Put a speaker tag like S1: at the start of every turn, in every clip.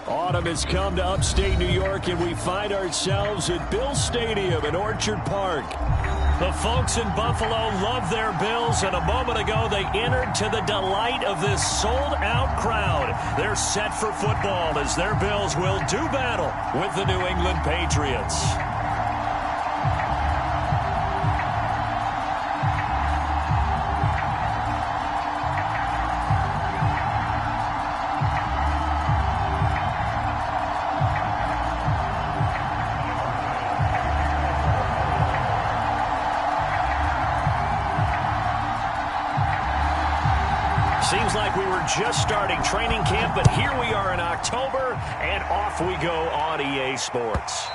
S1: Autumn has come to upstate New York, and we find ourselves at Bill Stadium in Orchard Park. The folks in Buffalo love their Bills, and a moment ago they entered to the delight of this sold-out crowd. They're set for football as their Bills will do battle with the New England Patriots. Seems like we were just starting training camp, but here we are in October, and off we go on EA Sports.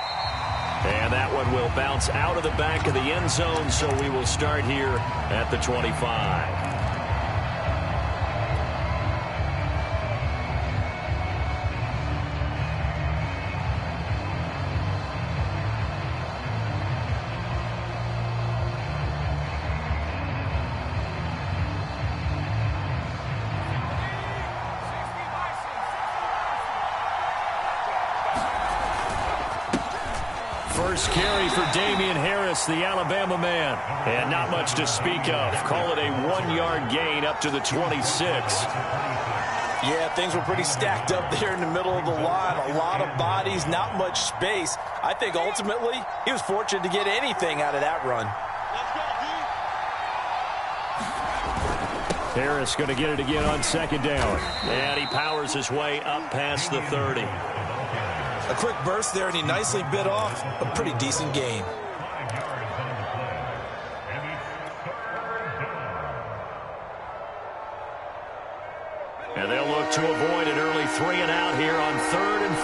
S1: And that one will bounce out of the back of the end zone, so we will start here at the 25. First carry for Damian Harris, the Alabama man. And not much to speak of. Call it a 1-yard gain up to the 26.
S2: Yeah, things were pretty stacked up there in the middle of the line. A lot of bodies, not much space. I think ultimately he was fortunate to get anything out of that run.
S1: Harris going to get it again on second down. And he powers his way up past the 30.
S2: A quick burst there, and he nicely bit off a pretty decent gain.
S1: And they'll look to avoid an early 3-and-out here on 3rd and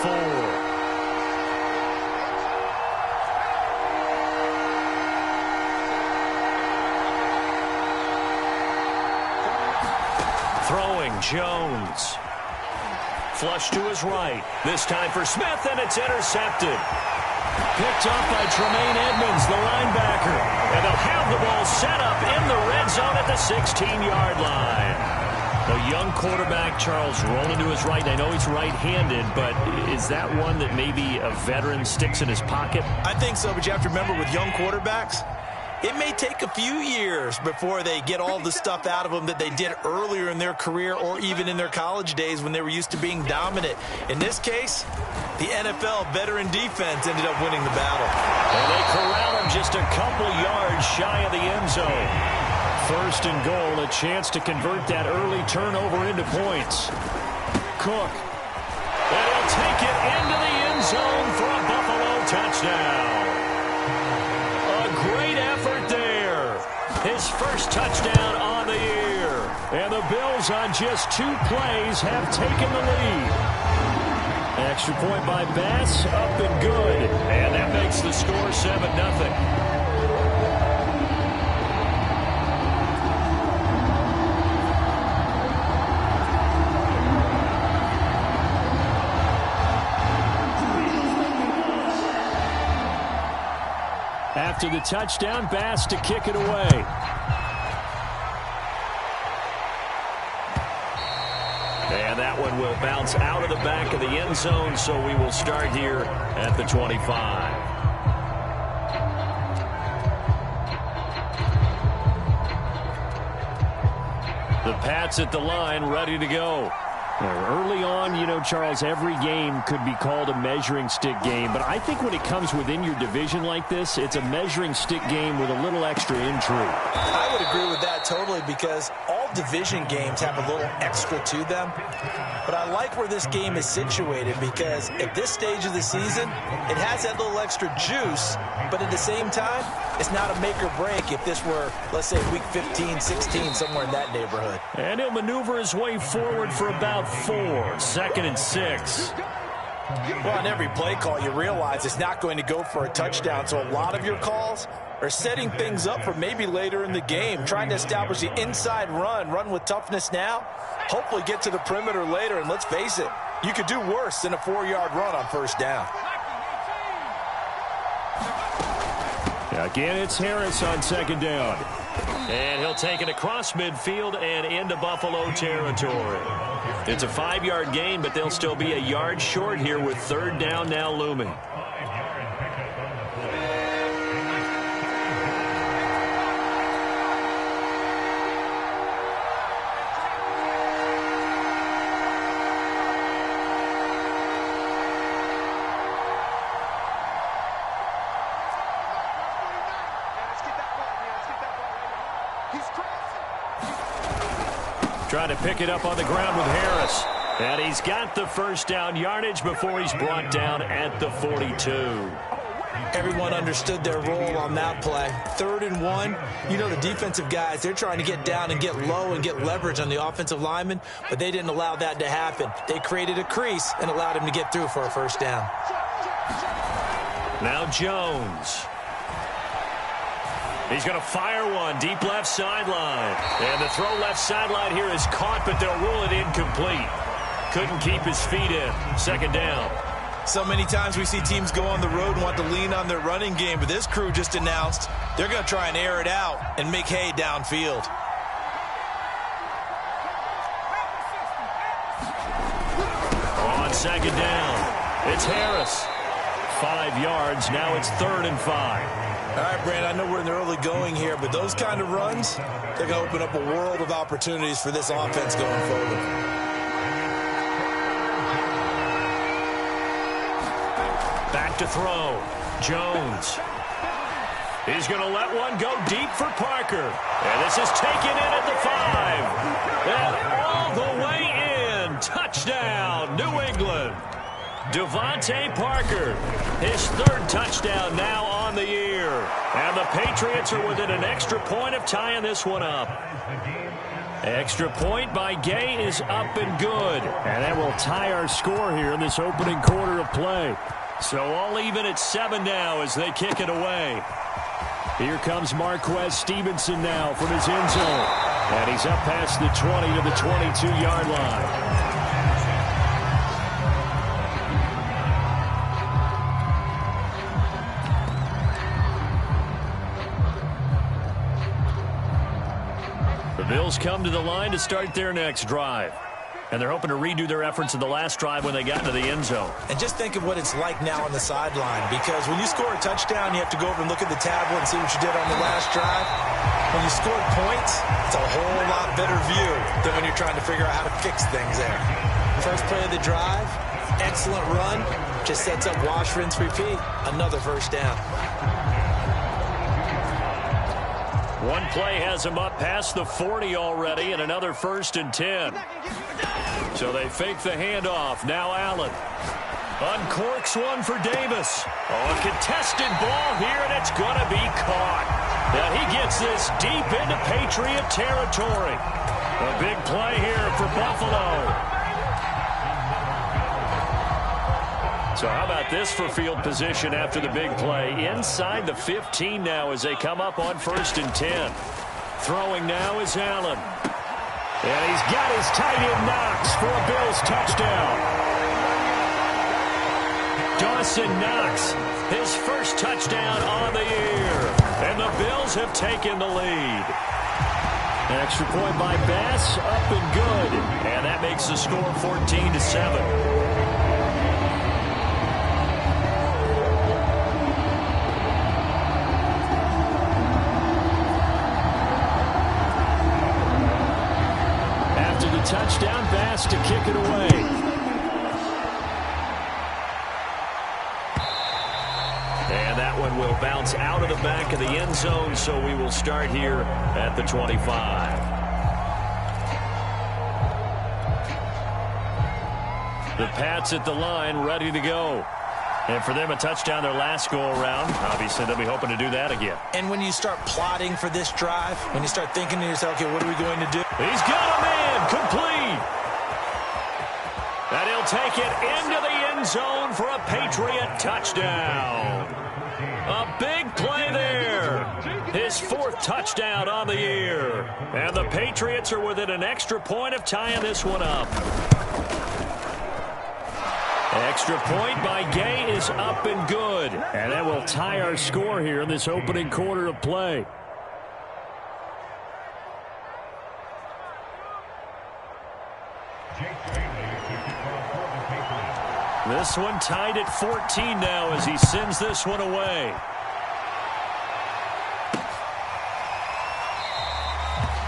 S1: 4. Throwing Jones. Flush to his right. This time for Smith, and it's intercepted. Picked up by Tremaine Edmonds, the linebacker. And they'll have the ball set up in the red zone at the 16-yard line. The young quarterback, Charles, rolling to his right. I know he's right-handed, but is that one that maybe a veteran sticks in his pocket?
S2: I think so, but you have to remember with young quarterbacks, it may take a few years before they get all the stuff out of them that they did earlier in their career or even in their college days when they were used to being dominant. In this case, the NFL veteran defense ended up winning the battle.
S1: And they corral him just a couple yards shy of the end zone. 1st and goal, a chance to convert that early turnover into points. Cook. And he'll take it into the end zone for a Buffalo touchdown. Great effort there. His first touchdown on the year. And the Bills on just 2 plays have taken the lead. Extra point by Bass, up and good. And that makes the score 7-0. After the touchdown, Bass to kick it away. And that one will bounce out of the back of the end zone, so we will start here at the 25. The Pats at the line, ready to go. Early on, you know, Charles, every game could be called a measuring stick game. But I think when it comes within your division like this, it's a measuring stick game with a little extra intrigue.
S2: I would agree with that totally because all division games have a little extra to them. But I like where this game is situated because at this stage of the season, it has that little extra juice. But at the same time, it's not a make or break if this were, let's say, week 15, 16, somewhere in that neighborhood.
S1: And he'll maneuver his way forward for about 4. 2nd and 6.
S2: Well, on every play call, you realize it's not going to go for a touchdown. So a lot of your calls are setting things up for maybe later in the game, trying to establish the inside run with toughness now, hopefully get to the perimeter later. And let's face it, you could do worse than a 4-yard run on 1st down.
S1: Again, it's Harris on 2nd down. And he'll take it across midfield and into Buffalo territory. It's a 5-yard gain, but they'll still be a yard short here with 3rd down now looming. Trying to pick it up on the ground with Harris. And he's got the 1st down yardage before he's brought down at the 42.
S2: Everyone understood their role on that play. 3rd and 1. You know the defensive guys, they're trying to get down and get low and get leverage on the offensive lineman, but they didn't allow that to happen. They created a crease and allowed him to get through for a 1st down.
S1: Now Jones. He's going to fire one deep left sideline. And the throw left sideline here is caught, but they'll rule it incomplete. Couldn't keep his feet in. 2nd down.
S2: So many times we see teams go on the road and want to lean on their running game, but this crew just announced they're going to try and air it out and make hay downfield.
S1: On 2nd down, it's Harris. 5 yards. Now it's 3rd and 5.
S2: All right, Brandon, I know we're in the early going here, but those kind of runs, they're going to open up a world of opportunities for this offense going forward.
S1: Back to throw. Jones. He's going to let one go deep for Parker. And this is taken in at the 5. And all the way in. Touchdown, New England. Devontae Parker, his 3rd touchdown now on the year. And the Patriots are within an extra point of tying this one up. Extra point by Gay is up and good. And that will tie our score here in this opening quarter of play. So all even at 7 now as they kick it away. Here comes Marquez Stevenson now from his end zone. And he's up past the 20 to the 22-yard line. The Bills come to the line to start their next drive. And they're hoping to redo their efforts in the last drive when they got into the end zone.
S2: And just think of what it's like now on the sideline, because when you score a touchdown, you have to go over and look at the tablet and see what you did on the last drive. When you score points, it's a whole lot better view than when you're trying to figure out how to fix things there. First play of the drive, excellent run, just sets up wash, rinse, repeat. Another 1st down.
S1: One play has him up past the 40 already, and another 1st and 10. So they fake the handoff. Now Allen uncorks one for Davis. Oh, a contested ball here, and it's going to be caught. Now he gets this deep into Patriot territory. A big play here for Buffalo. So how about this for field position after the big play? Inside the 15 now as they come up on 1st and 10. Throwing now is Allen. And he's got his tight end Knox for a Bills touchdown. Dawson Knox, his 1st touchdown on the year. And the Bills have taken the lead. An extra point by Bass, up and good. And that makes the score 14-7. Touchdown, Bass to kick it away. And that one will bounce out of the back of the end zone, so we will start here at the 25. The Pats at the line, ready to go. And for them, a touchdown their last go-around. Obviously, they'll be hoping to do that again.
S2: And when you start plotting for this drive, when you start thinking to yourself, okay, what are we going to do?
S1: He's got a man, complete. And he'll take it into the end zone for a Patriot touchdown. A big play there. His 4th touchdown on the year. And the Patriots are within an extra point of tying this one up. Extra point by Gay is up and good. And that will tie our score here in this opening quarter of play. This one tied at 14 now as he sends this one away.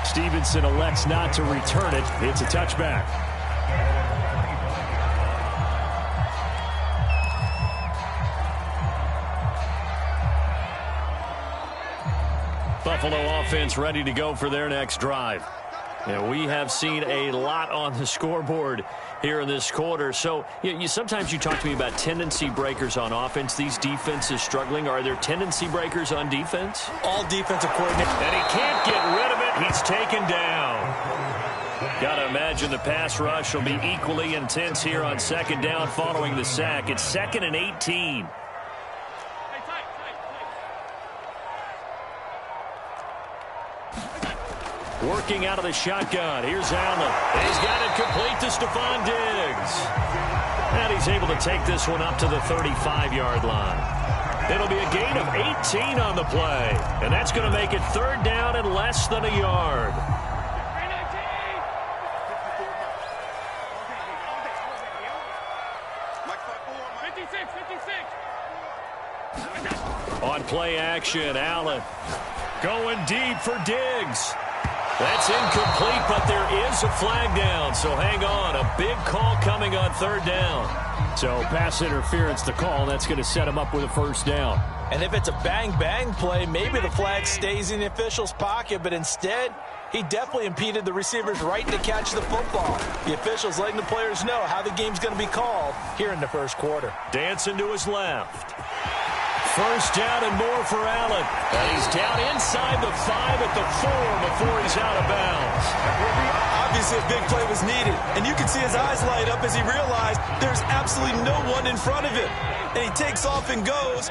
S1: Stevenson elects not to return it. It's a touchback. Buffalo offense ready to go for their next drive. And we have seen a lot on the scoreboard here in this quarter. So sometimes you talk to me about tendency breakers on offense. These defenses struggling. Are there tendency breakers on defense?
S2: All defensive coordinators.
S1: And he can't get rid of it. He's taken down. Got to imagine the pass rush will be equally intense here on second down following the sack. It's 2nd and 18. Working out of the shotgun. Here's Allen. He's got it complete to Stephon Diggs. And he's able to take this one up to the 35-yard line. It'll be a gain of 18 on the play. And that's going to make it 3rd down and less than a yard. On play action, Allen going deep for Diggs. That's incomplete, but there is a flag down, so hang on. A big call coming on 3rd down. So pass interference to call. That's going to set him up with a 1st down.
S2: And if it's a bang-bang play, maybe the flag stays in the official's pocket, but instead, he definitely impeded the receiver's right to catch the football. The officials letting the players know how the game's going to be called here in the first quarter.
S1: Dancing to his left. 1st down and more for Allen. And he's down inside the 5 at the 4 before he's out of bounds.
S2: Obviously, a big play was needed, and you can see his eyes light up as he realized there's absolutely no one in front of him. And he takes off and goes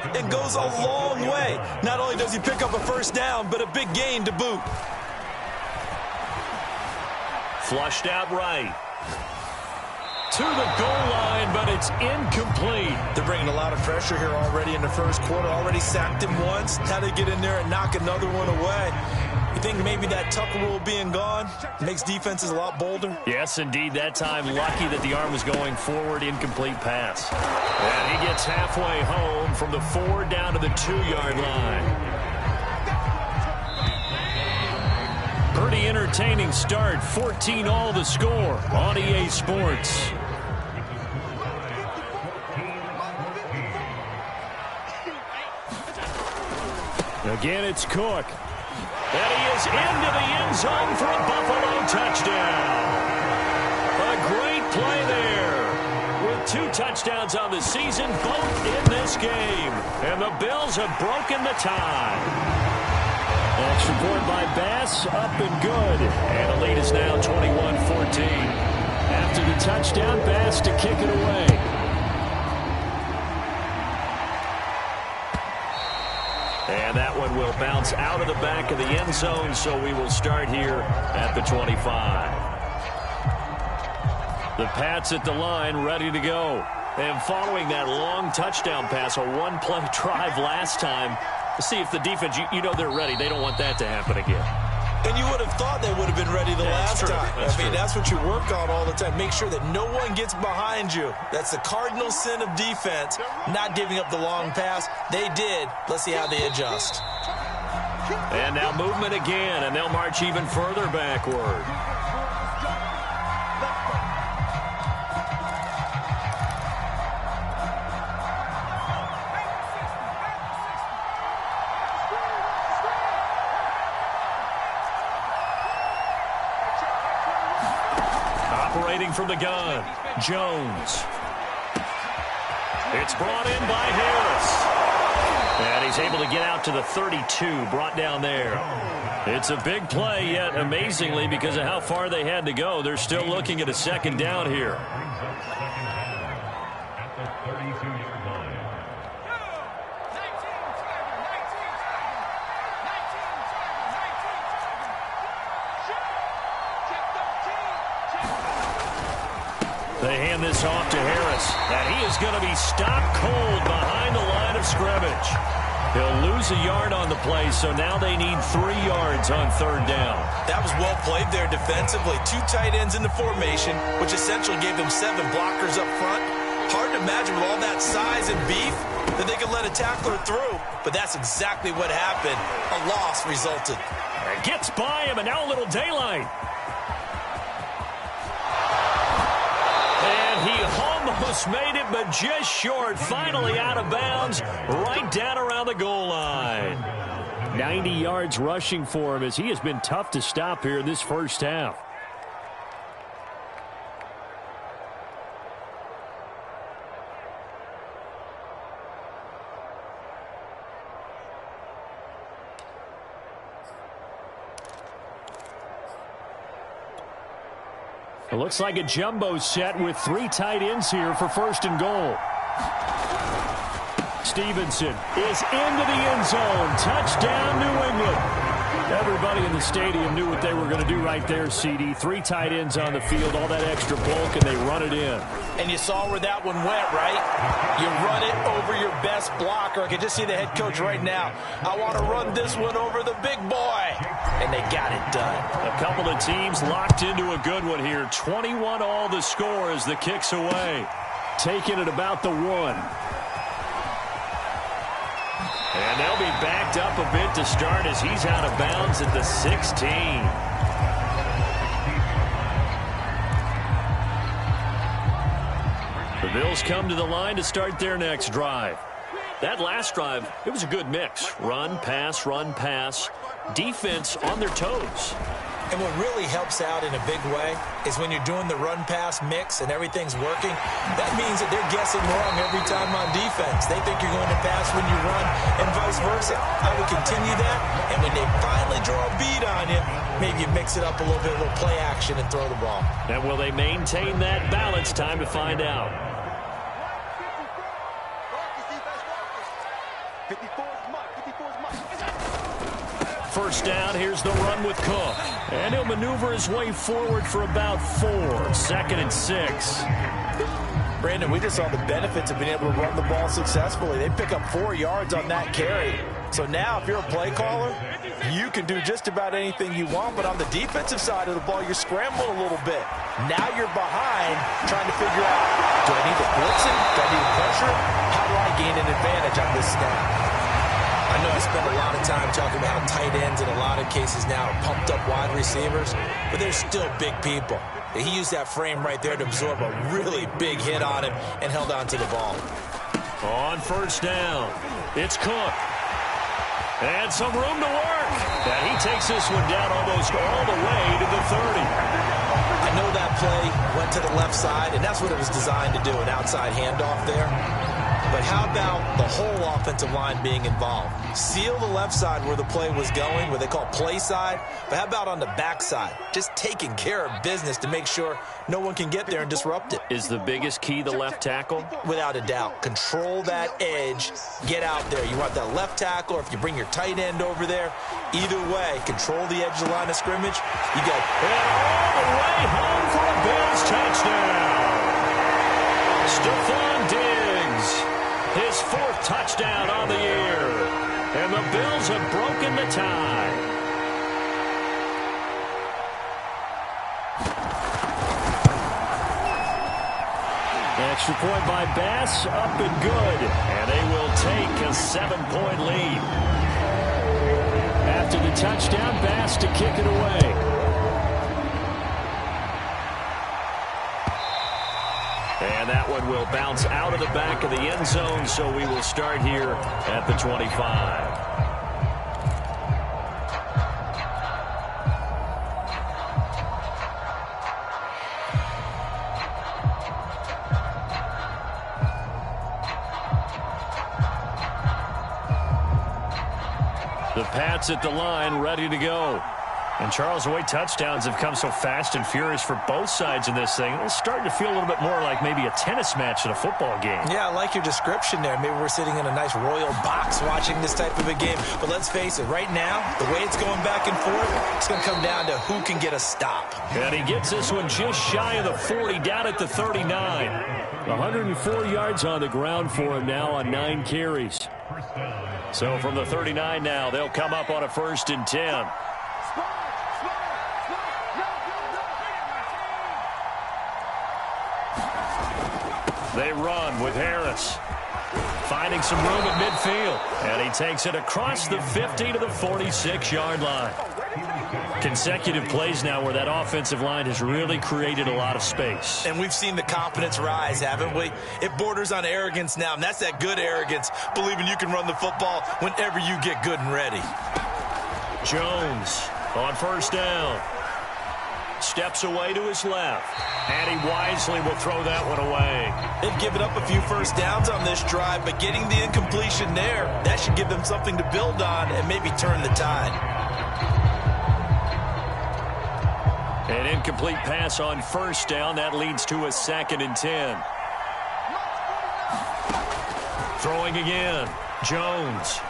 S2: a long way. Not only does he pick up a 1st down, but a big gain to boot.
S1: Flushed out right. To the goal line, but it's incomplete.
S2: They're bringing a lot of pressure here already in the first quarter. Already sacked him once. Now they get in there and knock another one away. You think maybe that Tucker rule being gone makes defenses a lot bolder?
S1: Yes, indeed. That time, lucky that the arm was going forward. Incomplete pass. And he gets halfway home from the 4 down to the 2-yard line. Pretty entertaining start. 14-all the score on EA Sports. Again, it's Cook. And he is into the end zone for a Buffalo touchdown. A great play there. With 2 touchdowns on the season, both in this game. And the Bills have broken the tie. Extra point by Bass, up and good. And the lead is now 21-14. After the touchdown, Bass to kick it away. And that one will bounce out of the back of the end zone, so we will start here at the 25. The Pats at the line, ready to go. And following that long touchdown pass, a 1-play drive last time, to see if the defense, you know they're ready. They don't want that to happen again.
S2: And you would have thought they would have been ready the last time. That's what you work on all the time. Make sure that no one gets behind you. That's the cardinal sin of defense, not giving up the long pass. They did. Let's see how they adjust.
S1: And now movement again, and they'll march even further backward. From the gun, Jones. It's brought in by Harris. And he's able to get out to the 32, brought down there. It's a big play, yet amazingly, because of how far they had to go, they're still looking at a 2nd down here. They hand this off to Harris, and he is going to be stopped cold behind the line of scrimmage. He'll lose a yard on the play, so now they need 3 yards on 3rd down.
S2: That was well played there defensively. 2 tight ends in the formation, which essentially gave them 7 blockers up front. Hard to imagine with all that size and beef that they could let a tackler through, but that's exactly what happened. A loss resulted.
S1: Gets by him, and now a little daylight. And he almost made it, but just short. Finally out of bounds, right down around the goal line. 90 yards rushing for him as he has been tough to stop here in this first half. It looks like a jumbo set with 3 tight ends here for 1st and goal. Stevenson is into the end zone. Touchdown, New England. Everybody in the stadium knew what they were going to do right there, CD. 3 tight ends on the field, all that extra bulk, and they run it in.
S2: And you saw where that one went, right? You run it over your best blocker. I can just see the head coach right now. I want to run this one over the big boy. And they got it done.
S1: A couple of teams locked into a good one here. 21 all the score as the kick's away. Taking it about the 1. And they'll be backed up a bit to start as he's out of bounds at the 16. The Bills come to the line to start their next drive. That last drive, it was a good mix. Run, pass, defense on their toes.
S2: And what really helps out in a big way is when you're doing the run-pass mix and everything's working, that means that they're guessing wrong every time on defense. They think you're going to pass when you run and vice versa. I would continue that, and when they finally draw a beat on you, maybe you mix it up a little bit, a little play action and throw the ball.
S1: And will they maintain that balance? Time to find out. 1st down, here's the run with Cook. And he'll maneuver his way forward for about 4. 2nd and 6.
S2: Brandon, we just saw the benefits of being able to run the ball successfully. They pick up 4 yards on that carry. So now if you're a play caller, you can do just about anything you want. But on the defensive side of the ball, you're scrambling a little bit. Now you're behind trying to figure out, do I need to blitz him? Do I need to pressure him? How do I gain an advantage on this snap? I know I spent a lot of time talking about how tight ends in a lot of cases now are pumped up wide receivers, but they're still big people. He used that frame right there to absorb a really big hit on him and held on to the ball.
S1: On 1st down, it's Cook. And some room to work. And he takes this one down almost all the way to the 30.
S2: I know that play went to the left side, and that's what it was designed to do, an outside handoff there. But how about the whole offensive line being involved? Seal the left side where the play was going, what they call play side. But how about on the back side? Just taking care of business to make sure no one can get there and disrupt it.
S1: Is the biggest key the left tackle?
S2: Without a doubt. Control that edge. Get out there. You want that left tackle, or if you bring your tight end over there, either way, control the edge of the line of scrimmage. You got
S1: it all the way home for a Bills touchdown. Stephon Diggs. His 4th touchdown on the year. And the Bills have broken the tie. Extra point by Bass, up and good. And they will take a 7-point lead. After the touchdown, Bass to kick it away. And that one will bounce out of the back of the end zone, so we will start here at the 25. The Pats at the line, ready to go. And, Charles, the way touchdowns have come so fast and furious for both sides in this thing, it's starting to feel a little bit more like maybe a tennis match in a football game.
S2: Yeah, I like your description there. Maybe we're sitting in a nice royal box watching this type of a game. But let's face it, right now, the way it's going back and forth, it's going to come down to who can get a stop.
S1: And he gets this one just shy of the 40, down at the 39. 104 yards on the ground for him now on 9 carries. So from the 39 now, they'll come up on a 1st and 10. They run with Harris. Finding some room at midfield. And he takes it across the 50 to the 46-yard line. Consecutive plays now where that offensive line has really created a lot of space.
S2: And we've seen the confidence rise, haven't we? It borders on arrogance now, and that's that good arrogance, believing you can run the football whenever you get good and ready.
S1: Jones on 1st down. Steps away to his left. And he wisely will throw that one away.
S2: They've given up a few 1st downs on this drive, but getting the incompletion there, that should give them something to build on and maybe turn the tide.
S1: An incomplete pass on 1st down. That leads to a 2nd and 10. Throwing again. Jones.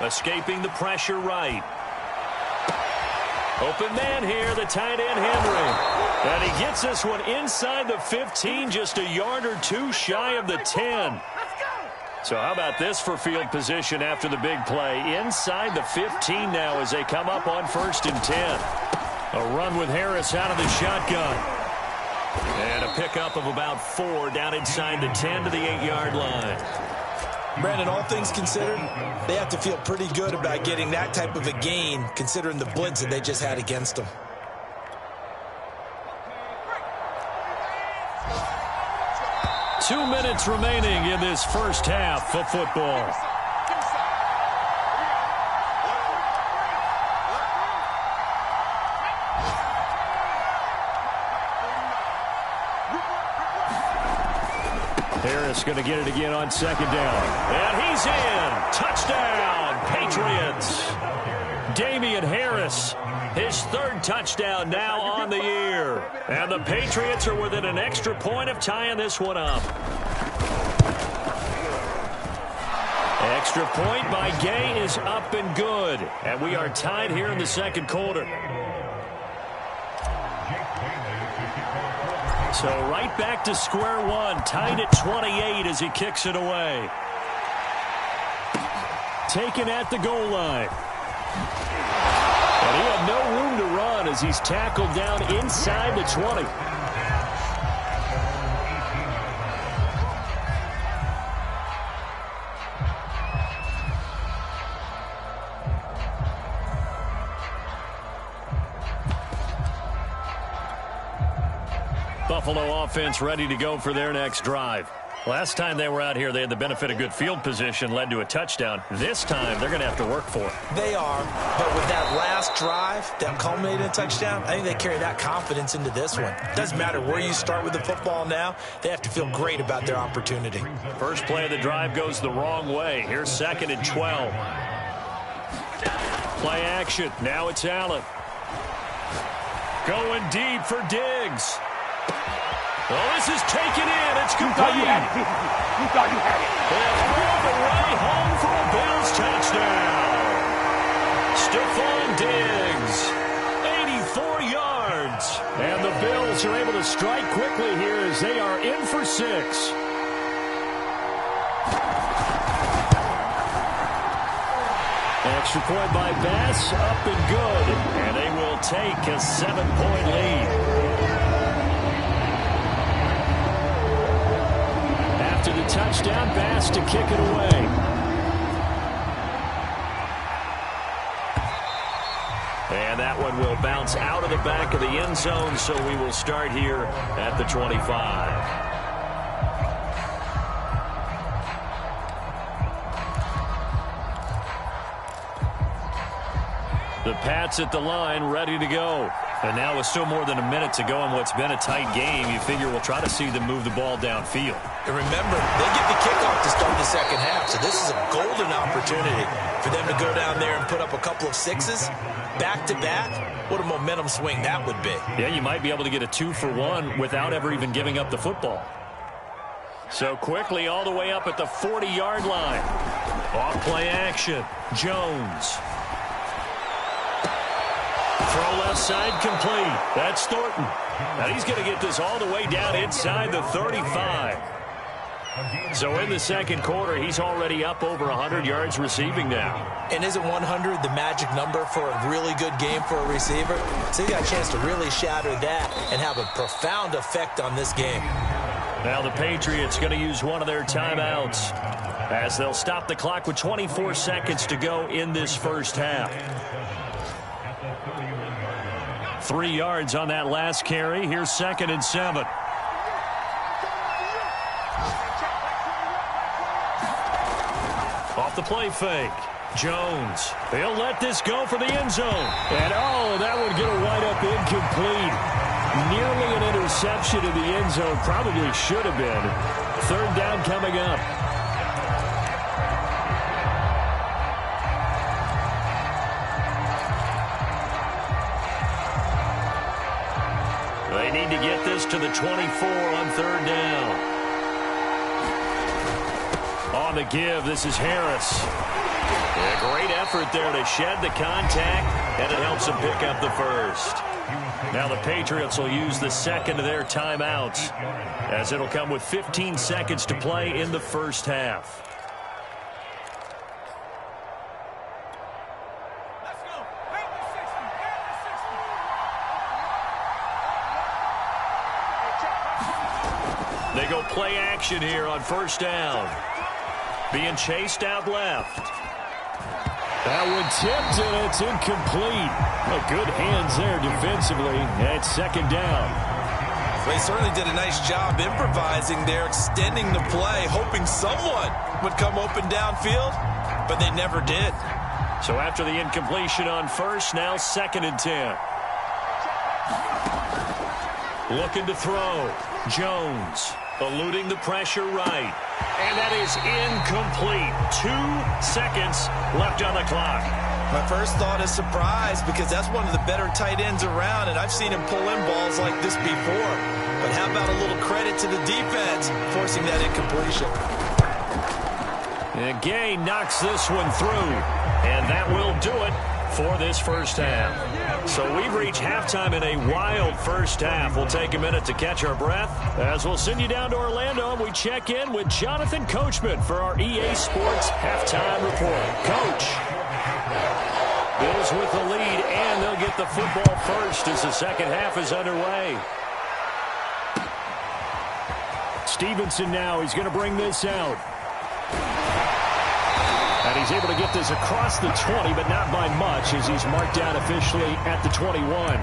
S1: Escaping the pressure right. Open man here, the tight end Henry. And he gets this one inside the 15, just a yard or 2 shy of the 10. So how about this for field position after the big play? Inside the 15 now as they come up on 1st and 10. A run with Harris out of the shotgun. And a pickup of about 4 down inside the 10 to the 8-yard line.
S2: Brandon, all things considered, they have to feel pretty good about getting that type of a gain, considering the blitz that they just had against them.
S1: Two minutes remaining in this first half of football. Harris going to get it again on 2nd down. And he's in. Touchdown, Patriots. Damian Harris, his 3rd touchdown now on the year. And the Patriots are within an extra point of tying this one up. Extra point by Gay is up and good. And we are tied here in the 2nd quarter. So right back to square one, tied at 28 as he kicks it away. Taken at the goal line. And he had no room to run as he's tackled down inside the 20. Buffalo offense ready to go for their next drive. Last time they were out here, they had the benefit of good field position, led to a touchdown. This time, they're going to have to work for it.
S2: They are, but with that last drive that culminated in a touchdown, I think they carry that confidence into this one. Doesn't matter where you start with the football now, they have to feel great about their opportunity.
S1: First play of the drive goes the wrong way. Here's 2nd and 12. Play action. Now it's Allen. Going deep for Diggs. Well, this is taken in. It's complete.
S3: You thought you had it.
S1: They'll throw the way home for a Bills touchdown. Stephon Diggs, 84 yards. And the Bills are able to strike quickly here as they are in for 6. Extra point by Bass, up and good. And they will take a 7-point lead. To the touchdown, Bass to kick it away. And that one will bounce out of the back of the end zone, so we will start here at the 25. The Pats at the line, ready to go. And now with still more than a minute to go in what's been a tight game, you figure we'll try to see them move the ball downfield.
S2: And remember, they get the kickoff to start the second half, so this is a golden opportunity for them to go down there and put up a couple of sixes back-to-back. What a momentum swing that would be.
S1: Yeah, you might be able to get a 2-for-1 without ever even giving up the football. So quickly all the way up at the 40-yard line. Off play action. Jones. Throw left side complete. That's Thornton. Now he's going to get this all the way down inside the 35. So in the second quarter, he's already up over 100 yards receiving now.
S2: And isn't 100 the magic number for a really good game for a receiver? So he got a chance to really shatter that and have a profound effect on this game.
S1: Now the Patriots going to use one of their timeouts as they'll stop the clock with 24 seconds to go in this first half. 3 yards on that last carry. Here's 2nd and 7. Off the play fake. Jones. They'll let this go for the end zone. And, oh, that would get a wide-up incomplete. Nearly an interception in the end zone. Probably should have been. 3rd down coming up. They need to get this to the 24 on 3rd down. On the give, this is Harris. A great effort there to shed the contact, and it helps them pick up the first. Now the Patriots will use the second of their timeouts, as it'll come with 15 seconds to play in the first half. They go play action here on 1st down. Being chased out left. That one tipped, and it's incomplete. Good hands there defensively at 2nd down.
S2: They certainly did a nice job improvising there, extending the play, hoping someone would come open downfield, but they never did.
S1: So after the incompletion on 1st, now 2nd and 10. Looking to throw. Jones eluding the pressure right. And that is incomplete. 2 seconds left on the clock.
S2: My first thought is surprise, because that's one of the better tight ends around, and I've seen him pull in balls like this before. But how about a little credit to the defense forcing that incompletion?
S1: And Gay knocks this one through, and that will do it for this first half. So we've reached halftime in a wild first half. We'll take a minute to catch our breath as we'll send you down to Orlando, and we check in with Jonathan Coachman for our EA Sports Halftime Report. Coach. Bills with the lead, and they'll get the football first as the second half is underway. Stevenson now, he's going to bring this out. And he's able to get this across the 20, but not by much, as he's marked down officially at the 21.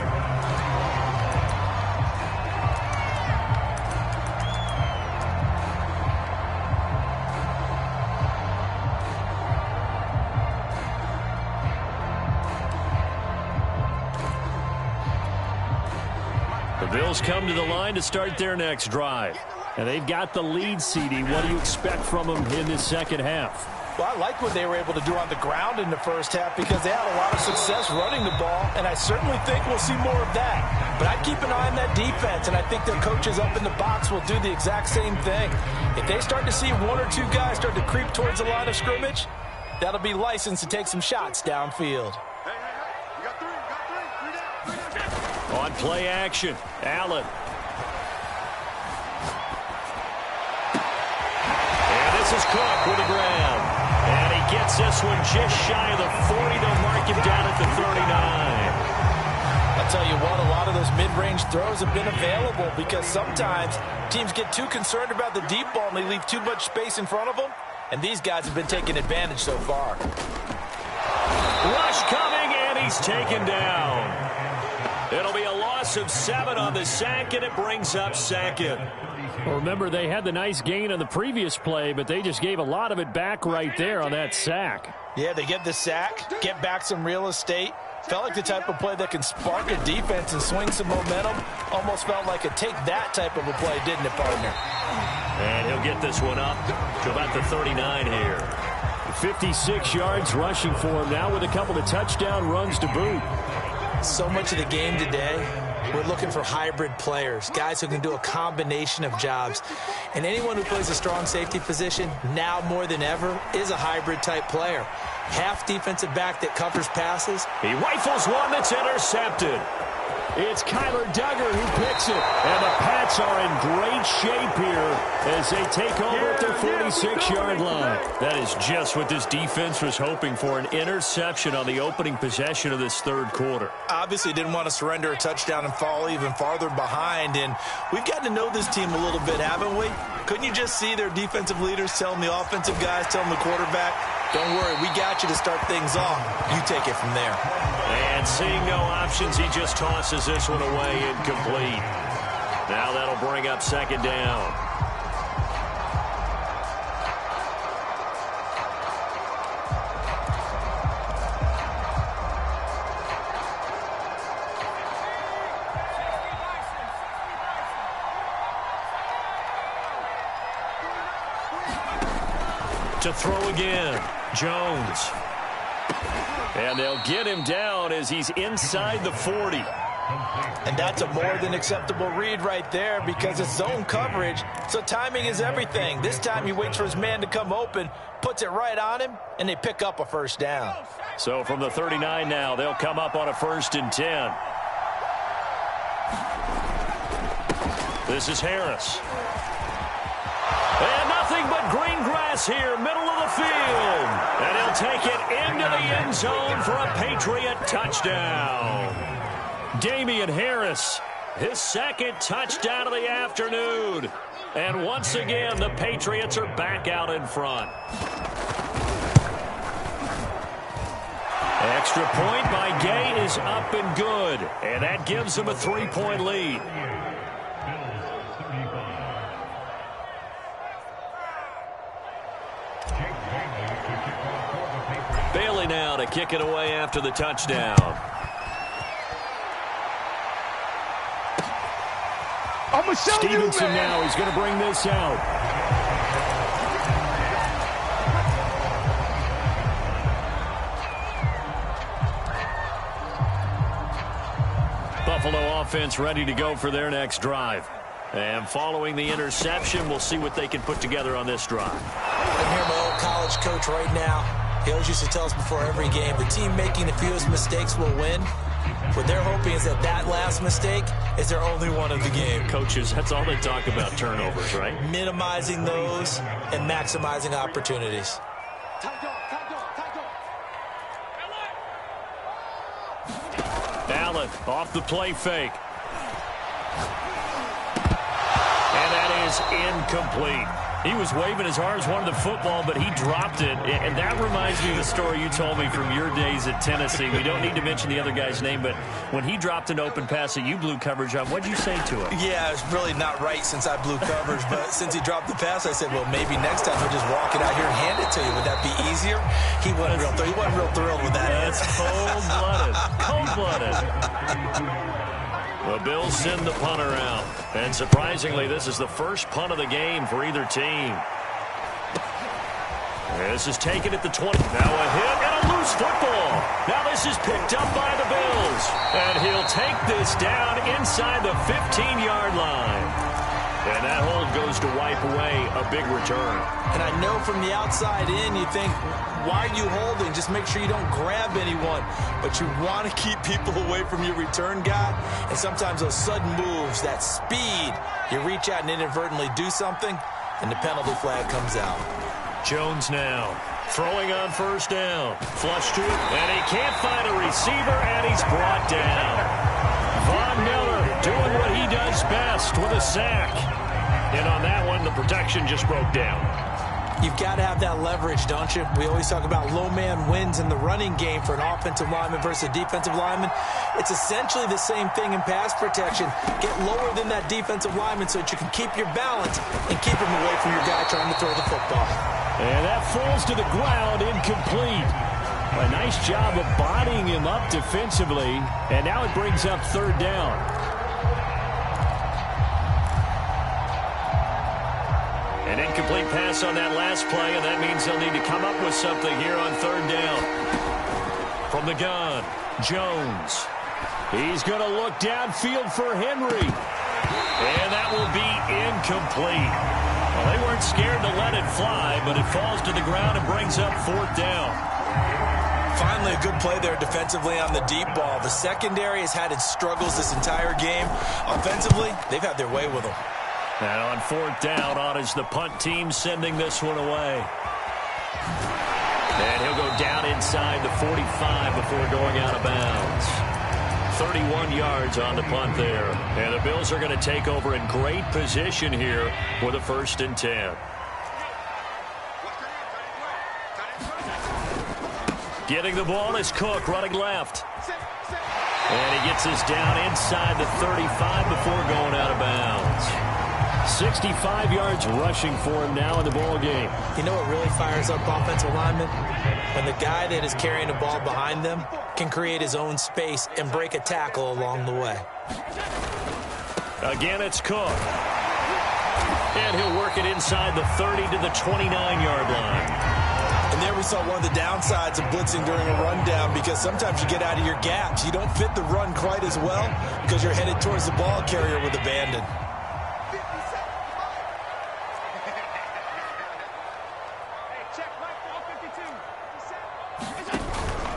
S1: The Bills come to the line to start their next drive. And they've got the lead, CD. What do you expect from them in this second half?
S2: Well, I like what they were able to do on the ground in the first half, because they had a lot of success running the ball, and I certainly think we'll see more of that. But I'd keep an eye on that defense, and I think their coaches up in the box will do the exact same thing. If they start to see 1 or 2 guys start to creep towards the line of scrimmage, that'll be licensed to take some shots downfield.
S3: You got 3 down.
S1: On play action, Allen. And this is Cook with a grab. And he gets this one just shy of the 40. They'll mark him down at the 39.
S2: I'll tell you what, a lot of those mid-range throws have been available, because sometimes teams get too concerned about the deep ball and they leave too much space in front of them, and these guys have been taking advantage so far.
S1: Rush coming, and he's taken down. It'll be a loss of 7 on the sack, and it brings up 2nd. Well, remember, they had the nice gain on the previous play, but they just gave a lot of it back right there on that sack.
S2: Yeah, they get the sack, get back some real estate, Felt like the type of play that can spark a defense and swing some momentum. Almost felt like a take that type of a play, didn't it, partner?
S1: And he'll get this one up to about the 39 here. 56 yards rushing for him now with a couple of touchdown runs to boot.
S2: So much of the game today, we're looking for hybrid players, guys who can do a combination of jobs. And anyone who plays a strong safety position, now more than ever, is a hybrid-type player. Half defensive back that covers passes.
S1: He rifles one that's intercepted. It's Kyler Duggar who picks it. And the Pats are in great shape here as they take over at their 46-yard line. That is just what this defense was hoping for, an interception on the opening possession of this third quarter.
S2: Obviously didn't want to surrender a touchdown and fall even farther behind. And we've gotten to know this team a little bit, haven't we? Couldn't you just see their defensive leaders telling the offensive guys, telling the quarterback, don't worry, we got you to start things off. You take it from there.
S1: And seeing no options, he just tosses this one away, incomplete. Now that'll bring up second down. To throw again, Jones. And they'll get him down as he's inside the 40.
S2: And that's a more than acceptable read right there because it's zone coverage, so timing is everything. This time he waits for his man to come open, puts it right on him, and they pick up a first down.
S1: So from the 39 now, they'll come up on a 1st and 10. This is Harris. And nothing but green grass here, middle of the field. And he'll take it into the end zone for a Patriot touchdown. Damian Harris, his second touchdown of the afternoon. And once again, the Patriots are back out in front. Extra point by Gay is up and good. And that gives them a 3-point lead. Bailey now to kick it away after the touchdown. Stevenson now, he's going to bring this out. Buffalo offense ready to go for their next drive. And following the interception, we'll see what they can put together on this drive.
S2: I hear my old college coach right now. He always used to tell us before every game, the team making the fewest mistakes will win. What they're hoping is that that last mistake is their only one of the game.
S1: Coaches, that's all they talk about, turnovers, right?
S2: Minimizing those and maximizing opportunities.
S1: Allen off the play fake. And that is incomplete. He was waving his arms, wanted the football, but he dropped it. And that reminds me of the story you told me from your days at Tennessee. We don't need to mention the other guy's name, but when he dropped an open pass that you blew coverage on, what'd you say to him?
S2: Yeah, it's really not right since I blew coverage, but since he dropped the pass, I said, well, maybe next time he'll just walk it out here and hand it to you. Would that be easier? He wasn't real thrilled with that.
S1: That's cold-blooded. Cold-blooded. The Bills send the punter out. And surprisingly, this is the first punt of the game for either team. This is taken at the 20. Now a hit and a loose football. Now this is picked up by the Bills. And he'll take this down inside the 15-yard line. And that hold goes to wipe away a big return.
S2: And I know from the outside in, you think, why are you holding? Just make sure you don't grab anyone. But you want to keep people away from your return guy. And sometimes those sudden moves, that speed, you reach out and inadvertently do something, and the penalty flag comes out.
S1: Jones now throwing on first down. Flush to it, and he can't find a receiver, and he's brought down. Von Miller doing what he does best with a sack. And on that one, the protection just broke down.
S2: You've got to have that leverage, don't you? We always talk about low man wins in the running game for an offensive lineman versus a defensive lineman. It's essentially the same thing in pass protection. Get lower than that defensive lineman so that you can keep your balance and keep him away from your guy trying to throw the football.
S1: And that falls to the ground, incomplete. A nice job of bodying him up defensively, and now it brings up third down. An incomplete pass on that last play, and that means they'll need to come up with something here on third down. From the gun, Jones. He's going to look downfield for Henry. And that will be incomplete. Well, they weren't scared to let it fly, but it falls to the ground and brings up fourth down.
S2: Finally, a good play there defensively on the deep ball. The secondary has had its struggles this entire game. Offensively, they've had their way with them.
S1: And on fourth down, on is the punt team sending this one away. And he'll go down inside the 45 before going out of bounds. 31 yards on the punt there. And the Bills are going to take over in great position here for the 1st and 10. Getting the ball is Cook, running left. And he gets us down inside the 35 before going out of bounds. 65 yards rushing for him now in the ball game.
S2: You know what really fires up offensive linemen? When the guy that is carrying the ball behind them can create his own space and break a tackle along the way.
S1: Again, it's Cook. And he'll work it inside the 30 to the 29-yard line.
S2: And there we saw one of the downsides of blitzing during a rundown, because sometimes you get out of your gaps. You don't fit the run quite as well because you're headed towards the ball carrier with abandon.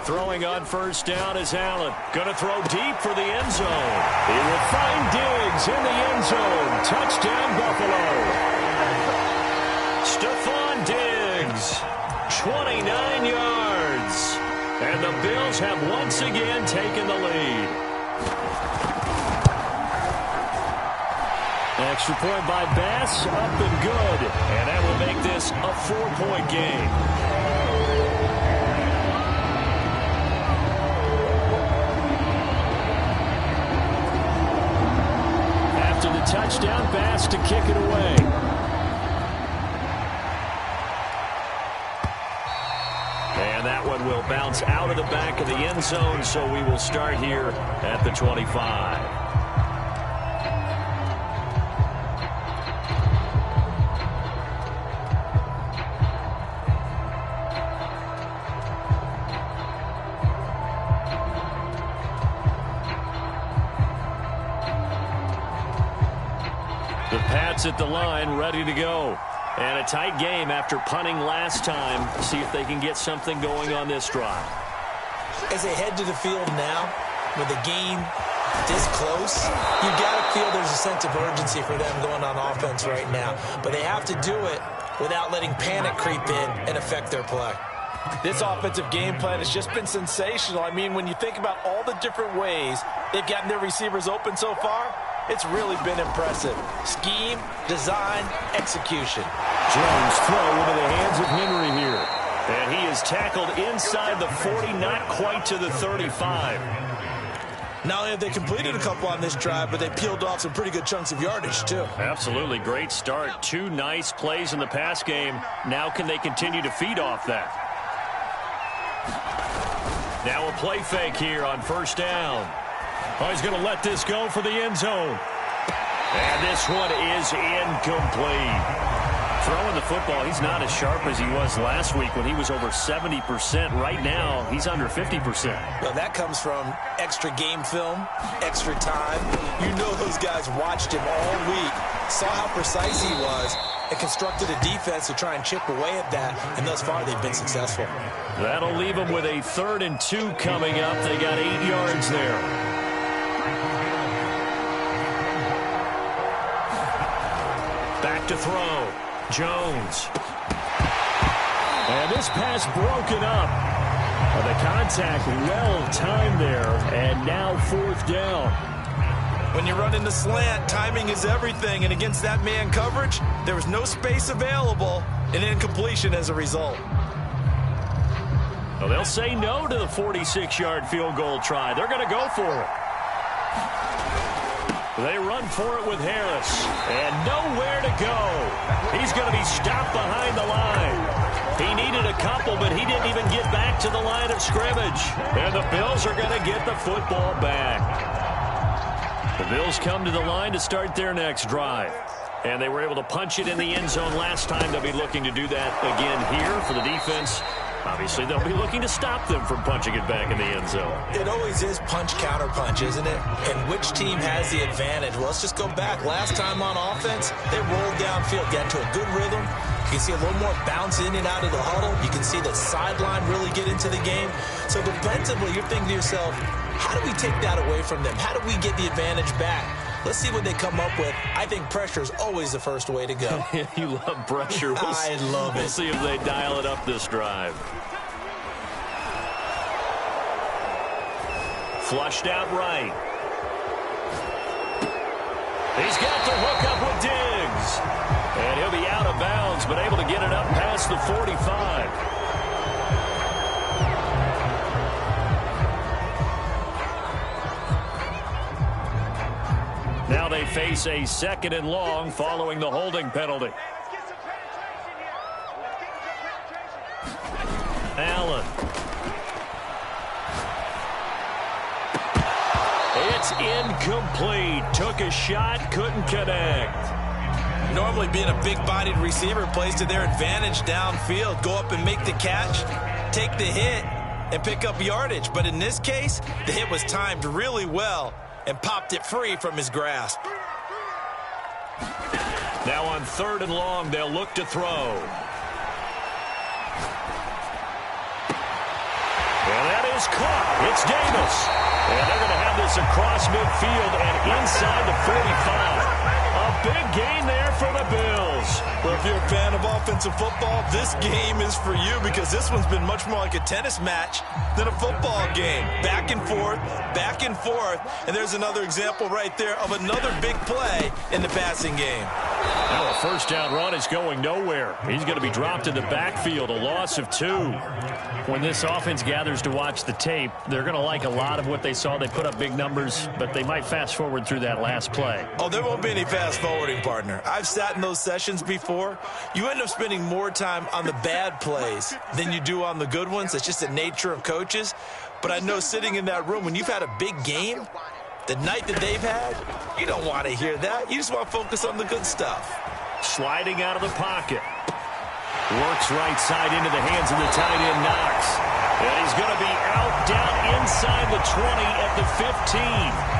S1: Throwing on first down is Allen. Going to throw deep for the end zone. He will find Diggs in the end zone. Touchdown, Buffalo. Stephon Diggs, 29 yards. And the Bills have once again taken the lead. Extra point by Bass, up and good. And that will make this a 4-point game. Touchdown, Bass to kick it away. And that one will bounce out of the back of the end zone, so we will start here at the 25. At the line, ready to go. And a tight game after punting last time. See if they can get something going on this drive.
S2: As they head to the field now, with the game this close, you've got to feel there's a sense of urgency for them going on offense right now. But they have to do it without letting panic creep in and affect their play.
S4: This offensive game plan has just been sensational. I mean, when you think about all the different ways they've gotten their receivers open so far, it's really been impressive. Scheme, design, execution.
S1: Jones throw into the hands of Henry here. And he is tackled inside the 40, not quite to the 35.
S2: Not only have they completed a couple on this drive, but they peeled off some pretty good chunks of yardage, too.
S1: Absolutely. Great start. 2 nice plays in the pass game. Now can they continue to feed off that? Now a play fake here on first down. Oh, he's going to let this go for the end zone. And this one is incomplete. Throwing the football, he's not as sharp as he was last week when he was over 70%. Right now, he's under 50%.
S2: Well, that comes from extra game film, extra time. You know those guys watched him all week, saw how precise he was, and constructed a defense to try and chip away at that, and thus far they've been successful.
S1: That'll leave them with a 3rd and 2 coming up. They got 8 yards there. Back to throw. Jones. And this pass broken up. The contact well timed there. And now 4th down.
S2: When you're running the slant, timing is everything. And against that man coverage, there was no space available. And incompletion as a result.
S1: Well, they'll say no to the 46-yard field goal try. They're going to go for it. They run for it with Harris. And nowhere to go. He's going to be stopped behind the line. He needed a couple, but he didn't even get back to the line of scrimmage. And the Bills are going to get the football back. The Bills come to the line to start their next drive. And they were able to punch it in the end zone last time. They'll be looking to do that again here for the defense. Obviously, they'll be looking to stop them from punching it back in the end zone.
S2: It always is punch-counter-punch, isn't it? And which team has the advantage? Well, let's just go back. Last time on offense, they rolled downfield, got into a good rhythm. You can see a little more bounce in and out of the huddle. You can see the sideline really get into the game. So defensively, you're thinking to yourself, how do we take that away from them? How do we get the advantage back? Let's see what they come up with. I think pressure is always the first way to go.
S1: You love pressure.
S2: I love it.
S1: We'll see if they dial it up this drive. Flushed out right. He's got the hook up with Diggs. And he'll be out of bounds, but able to get it up past the 45. Now they face a 2nd and long following the holding penalty. Allen. It's incomplete. Took a shot, couldn't connect.
S2: Normally being a big-bodied receiver plays to their advantage downfield. Go up and make the catch, take the hit, and pick up yardage. But in this case, the hit was timed really well and popped it free from his grasp.
S1: Now on 3rd and long, they'll look to throw. And that is caught. It's Davis. And they're going to have this across midfield and inside the 45. A big gain there for the Bills.
S2: Well, if you're a fan of offensive football, this game is for you because this one's been much more like a tennis match than a football game. Back and forth, and there's another example right there of another big play in the passing game.
S1: Now a first down run is going nowhere. He's going to be dropped in the backfield, a loss of 2. When this offense gathers to watch the tape, they're going to like a lot of what they saw. They put up big numbers, but they might fast forward through that last play.
S2: Oh, there won't be any fast forwarding, partner. I've sat in those sessions before. You end up spending more time on the bad plays than you do on the good ones. It's just the nature of coaches. But I know sitting in that room, when you've had a big game, the night that they've had, you don't want to hear that. You just want to focus on the good stuff.
S1: Sliding out of the pocket. Works right side into the hands of the tight end, Knox. And he's going to be out down inside the 20 at the 15.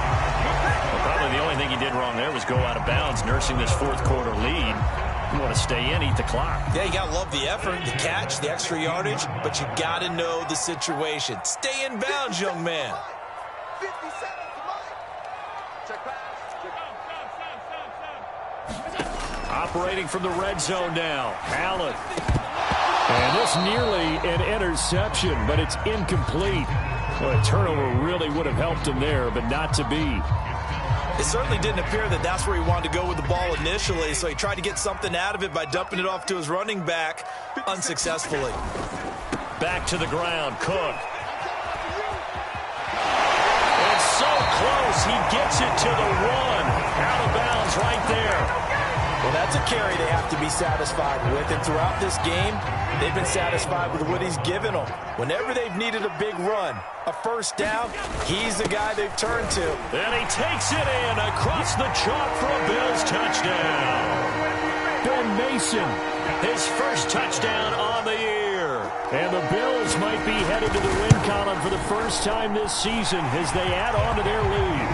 S1: Well, probably the only thing he did wrong there was go out of bounds, nursing this 4th quarter lead. You want to stay in, eat the clock.
S2: Yeah, you got to love the effort, the catch, the extra yardage, but you got to know the situation. Stay in bounds, young man.
S1: Operating from the red zone now. Allen. And this nearly an interception, but it's incomplete. Well, a turnover really would have helped him there, but not to be.
S2: It certainly didn't appear that that's where he wanted to go with the ball initially, so he tried to get something out of it by dumping it off to his running back unsuccessfully.
S1: Back to the ground, Cook. It's so close, he gets it to the 1. Out of bounds right there.
S2: Well, that's a carry they have to be satisfied with, and throughout this game, they've been satisfied with what he's given them. Whenever they've needed a big run, a first down, he's the guy they've turned to.
S1: And he takes it in across the chalk for a Bills touchdown. Ben Mason, his first touchdown on the year. And the Bills might be headed to the win column for the first time this season as they add on to their lead.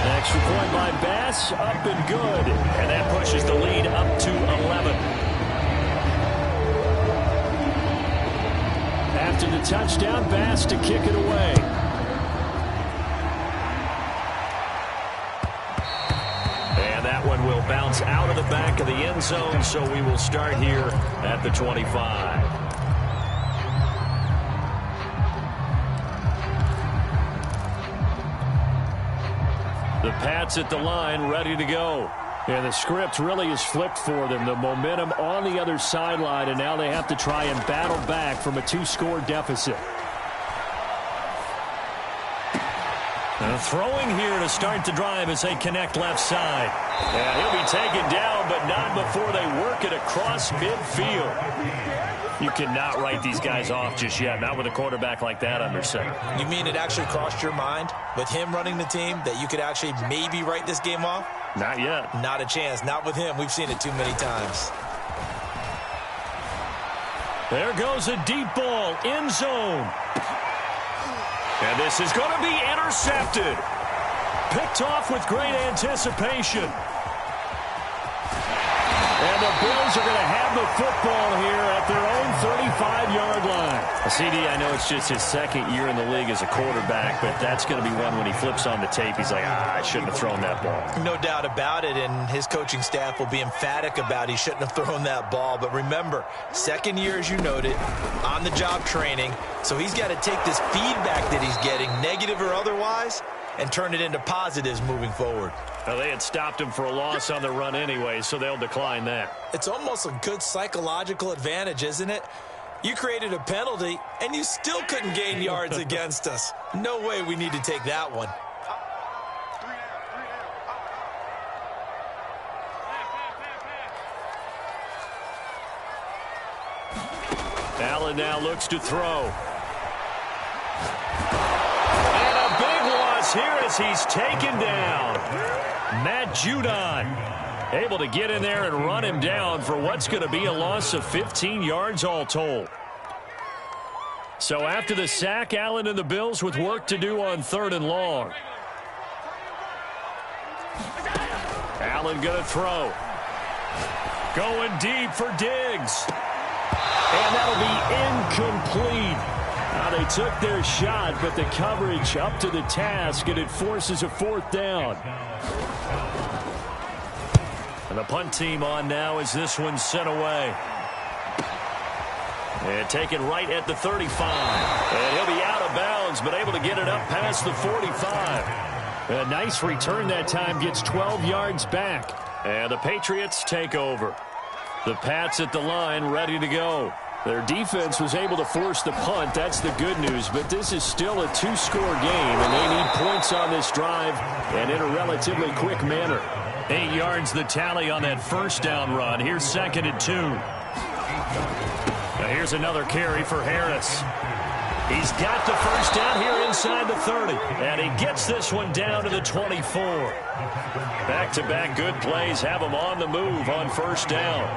S1: Extra point by Bass, up and good. And that pushes the lead up to 11. After the touchdown, Bass to kick it away. And that one will bounce out of the back of the end zone, so we will start here at the 25. The Pats at the line, ready to go. And the script really is flipped for them. The momentum on the other sideline, and now they have to try and battle back from a 2-score deficit. Throwing here to start the drive as they connect left side. And he'll be taken down, but not before they work it across midfield. You cannot write these guys off just yet, not with a quarterback like that under center.
S2: You mean it actually crossed your mind with him running the team that you could actually maybe write this game off?
S1: Not yet.
S2: Not a chance. Not with him. We've seen it too many times.
S1: There goes a deep ball, end zone. And this is going to be intercepted. Picked off with great anticipation. And the Bills are going to have the football here at their own 35-yard line. CD, I know it's just his second year in the league as a quarterback, but that's going to be one when he flips on the tape, he's like, I shouldn't have thrown that ball.
S2: No doubt about it, and his coaching staff will be emphatic about he shouldn't have thrown that ball. But remember, second year, as you noted, on-the-job training, so he's got to take this feedback that he's getting, negative or otherwise, and turn it into positives moving forward.
S1: Well, they had stopped him for a loss on the run anyway, so they'll decline that.
S2: It's almost a good psychological advantage, isn't it? You created a penalty, and you still couldn't gain yards against us. No way we need to take that one.
S1: Allen now looks to throw. And a big loss here as he's taken down. Matt Judon able to get in there and run him down for what's going to be a loss of 15 yards all told. So after the sack, Allen and the Bills with work to do on 3rd and long. Allen going to throw. Going deep for Diggs. And that'll be incomplete. Now they took their shot, but the coverage up to the task, and it forces a 4th down. And the punt team on now as this one's sent away. And taken right at the 35. And he'll be out of bounds, but able to get it up past the 45. A nice return that time, gets 12 yards back. And the Patriots take over. The Pats at the line, ready to go. Their defense was able to force the punt. That's the good news. But this is still a 2-score game, and they need points on this drive and in a relatively quick manner. 8 yards the tally on that 1st down run. Here's 2nd and 2. Now here's another carry for Harris. He's got the 1st down here inside the 30. And he gets this one down to the 24. Back-to-back good plays have him on the move on 1st down.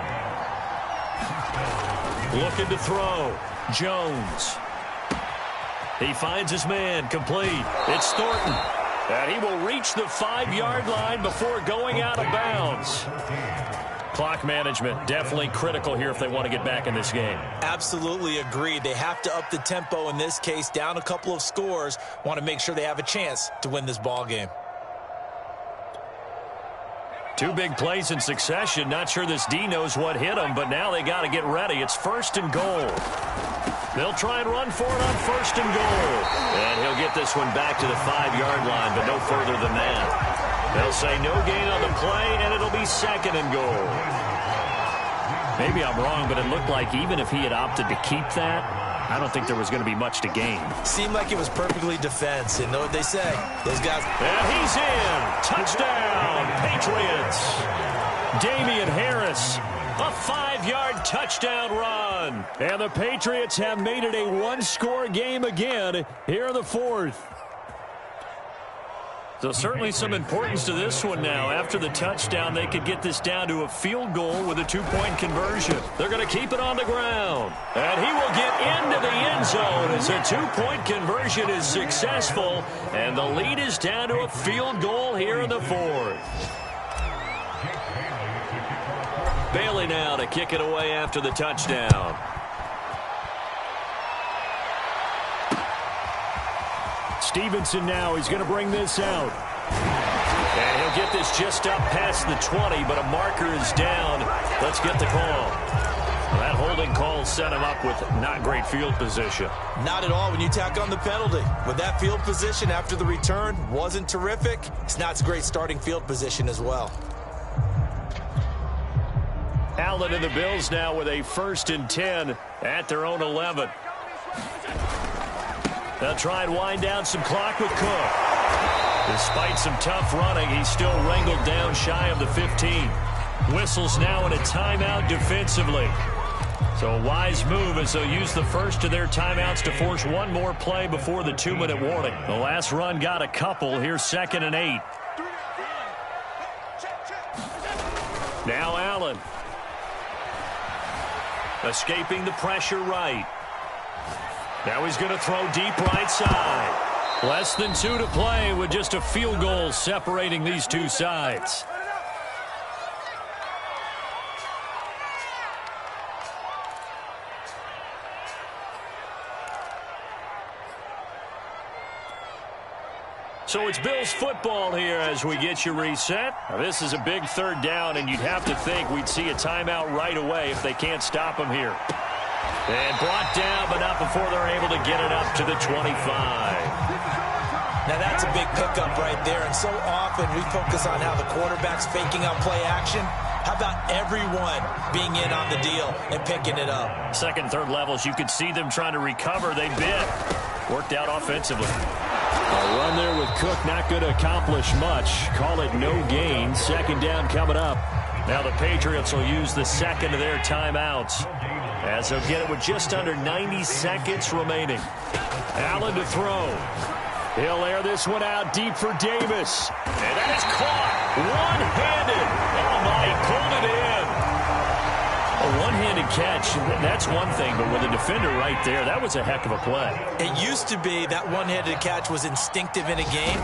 S1: Looking to throw. Jones. He finds his man, complete. It's Thornton. And he will reach the 5-yard line before going out of bounds. Clock management definitely critical here if they want to get back in this game.
S2: Absolutely agreed. They have to up the tempo in this case, down a couple of scores. Want to make sure they have a chance to win this ball game.
S1: 2 big plays in succession. Not sure this D knows what hit him, but now they got to get ready. It's 1st and goal. They'll try and run for it on 1st and goal. And he'll get this one back to the 5-yard line, but no further than that. They'll say no gain on the play, and it'll be 2nd and goal. Maybe I'm wrong, but it looked like even if he had opted to keep that, I don't think there was going to be much to gain.
S2: Seemed like it was perfectly defense. And know what they say? Those guys.
S1: And he's in. Touchdown, Patriots. Damian Harris. A 5-yard touchdown run. And the Patriots have made it a 1-score game again here in the 4th. So certainly some importance to this one now. After the touchdown, they could get this down to a field goal with a 2-point conversion. They're going to keep it on the ground. And he will get into the end zone as a 2-point conversion is successful. And the lead is down to a field goal here in the 4th. Bailey now to kick it away after the touchdown. Stevenson now, he's going to bring this out. And he'll get this just up past the 20, but a marker is down. Let's get the call. Well, that holding call set him up with not great field position.
S2: Not at all when you tack on the penalty. With that field position after the return wasn't terrific. It's not a great starting field position as well.
S1: Allen and the Bills now with a 1st and 10 at their own 11. They'll try and wind down some clock with Cook. Despite some tough running, he's still wrangled down shy of the 15. Whistles now in a timeout defensively. So a wise move as they'll use the first of their timeouts to force one more play before the 2-minute warning. The last run got a couple. Here's 2nd and 8. Now Allen. Escaping the pressure right. Now he's going to throw deep right side. Less than 2 to play with just a field goal separating these two sides. So it's Bills football here as we get you reset. Now this is a big 3rd down, and you'd have to think we'd see a timeout right away if they can't stop him here. And brought down, but not before they're able to get it up to the 25.
S2: Now that's a big pickup right there, and so often we focus on how the quarterback's faking out play action. How about everyone being in on the deal and picking it up?
S1: 2nd, 3rd levels, you could see them trying to recover. They bit. Worked out offensively. A run there with Cook, not going to accomplish much. Call it no gain. 2nd down coming up. Now the Patriots will use the 2nd of their timeouts, as they'll get it with just under 90 seconds remaining. Allen to throw. He'll air this one out deep for Davis. And that is caught. One-handed. Oh, my, he pulled it in. A one-handed catch, that's one thing, but with a defender right there, that was a heck of a play.
S2: It used to be that one-handed catch was instinctive in a game.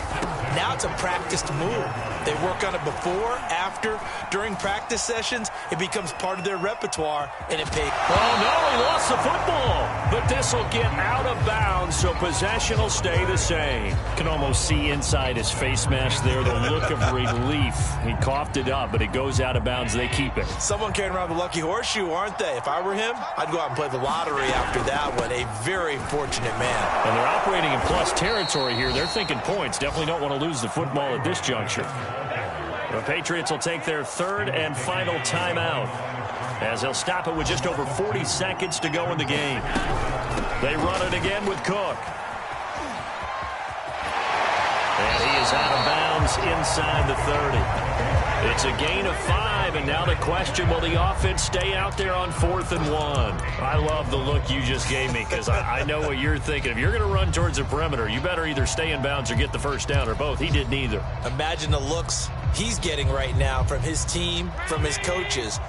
S2: Now it's a practiced move. They work on it before, after, during practice sessions. It becomes part of their repertoire, and it pays.
S1: Oh, no, he lost the football. But this will get out of bounds, so possession will stay the same. Can almost see inside his face mask there, the look of relief. He coughed it up, but it goes out of bounds. They keep it.
S2: Someone carrying around the lucky horseshoe, aren't they? If I were him, I'd go out and play the lottery after that one. A very fortunate man.
S1: And they're operating in plus territory here. They're thinking points. Definitely don't want to lose the football at this juncture. The Patriots will take their 3rd and final timeout, as they'll stop it with just over 40 seconds to go in the game. They run it again with Cook. And he is out of bounds inside the 30. It's a gain of 5, and now the question, will the offense stay out there on 4th and 1? I love the look you just gave me, because I know what you're thinking. If you're going to run towards the perimeter, you better either stay in bounds or get the first down, or both. He did neither.
S2: Imagine the looks he's getting right now from his team, from his coaches.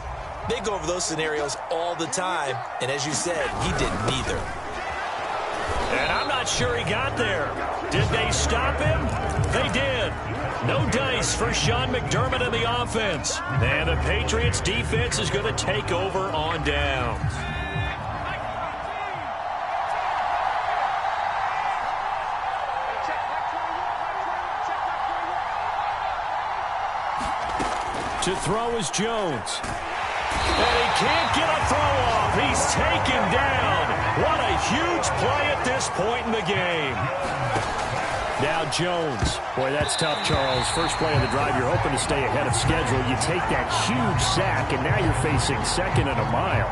S2: They go over those scenarios all the time, and as you said, he did neither.
S1: And I'm not sure he got there. Did they stop him? They did. No dice for Sean McDermott and the offense. And the Patriots defense is going to take over on downs. To throw is Jones. And he can't get a throw off. He's taken down. What a huge play at this point in the game. Now Jones. Boy, that's tough, Charles. First play of the drive, you're hoping to stay ahead of schedule. You take that huge sack, and now you're facing 2nd and a mile.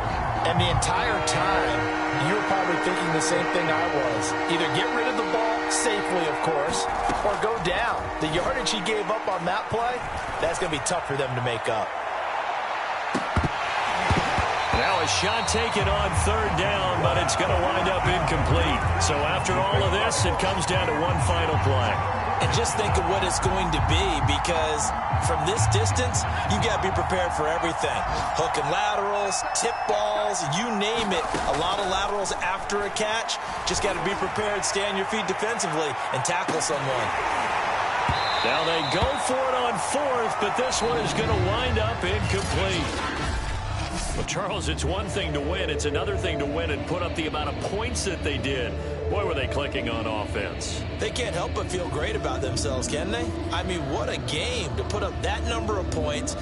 S4: And the entire time, you were probably thinking the same thing I was. Either get rid of the ball safely, of course, or go down. The yardage he gave up on that play, that's going to be tough for them to make up.
S1: Now a shot taken on 3rd down, but it's going to wind up incomplete. So after all of this, it comes down to one final play.
S2: And just think of what it's going to be, because from this distance, you got to be prepared for everything. Hook and laterals, tip balls, you name it. A lot of laterals after a catch. Just got to be prepared, stay on your feet defensively, and tackle someone.
S1: Now they go for it on 4th, but this one is going to wind up incomplete. Well, Charles, it's one thing to win. It's another thing to win and put up the amount of points that they did. Boy, were they clicking on offense.
S2: They can't help but feel great about themselves, can they? I mean, what a game to put up that number of points